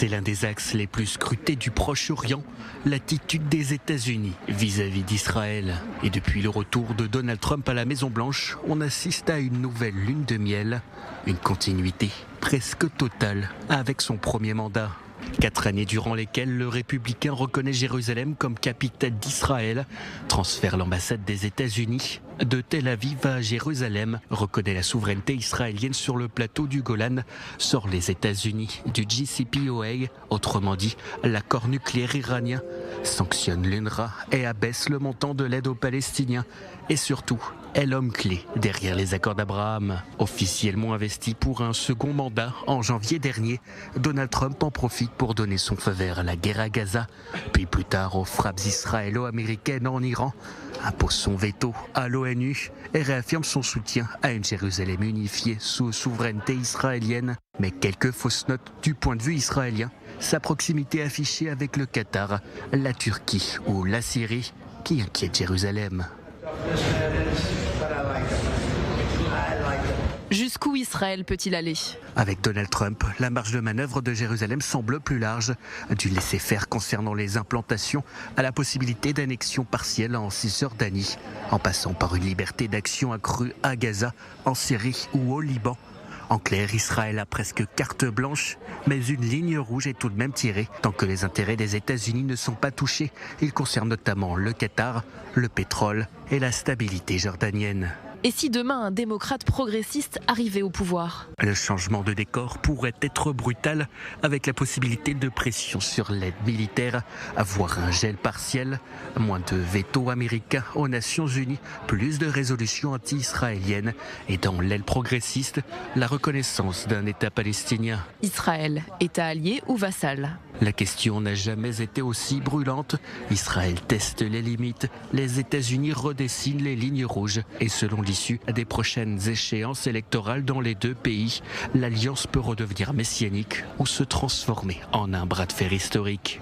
C'est l'un des axes les plus scrutés du Proche-Orient, l'attitude des États-Unis vis-à-vis d'Israël. Et depuis le retour de Donald Trump à la Maison-Blanche, on assiste à une nouvelle lune de miel, une continuité presque totale avec son premier mandat. 4 années durant lesquelles le républicain reconnaît Jérusalem comme capitale d'Israël, transfère l'ambassade des États-Unis de Tel Aviv à Jérusalem, reconnaît la souveraineté israélienne sur le plateau du Golan, sort les États-Unis du JCPOA, autrement dit l'accord nucléaire iranien, sanctionne l'UNRWA et abaisse le montant de l'aide aux Palestiniens et surtout est l'homme clé derrière les accords d'Abraham. Officiellement investi pour un second mandat en janvier dernier, Donald Trump en profite pour donner son feu vert à la guerre à Gaza, puis plus tard aux frappes israélo-américaines en Iran, impose son veto à l'ONU et réaffirme son soutien à une Jérusalem unifiée sous souveraineté israélienne. Mais quelques fausses notes du point de vue israélien, sa proximité affichée avec le Qatar, la Turquie ou la Syrie qui inquiète Jérusalem. Jusqu'où Israël peut-il aller ? Avec Donald Trump, la marge de manœuvre de Jérusalem semble plus large, du laisser-faire concernant les implantations à la possibilité d'annexion partielle en Cisjordanie, en passant par une liberté d'action accrue à Gaza, en Syrie ou au Liban. En clair, Israël a presque carte blanche, mais une ligne rouge est tout de même tirée tant que les intérêts des États-Unis ne sont pas touchés. Il concerne notamment le Qatar, le pétrole et la stabilité jordanienne. Et si demain un démocrate progressiste arrivait au pouvoir ? Le changement de décor pourrait être brutal, avec la possibilité de pression sur l'aide militaire, voire un gel partiel, moins de veto américain aux Nations Unies, plus de résolutions anti-israéliennes et dans l'aile progressiste, la reconnaissance d'un État palestinien. Israël, État allié ou vassal ? La question n'a jamais été aussi brûlante. Israël teste les limites, les États-Unis redessinent les lignes rouges et selon l'issue des prochaines échéances électorales dans les deux pays, l'alliance peut redevenir messianique ou se transformer en un bras de fer historique.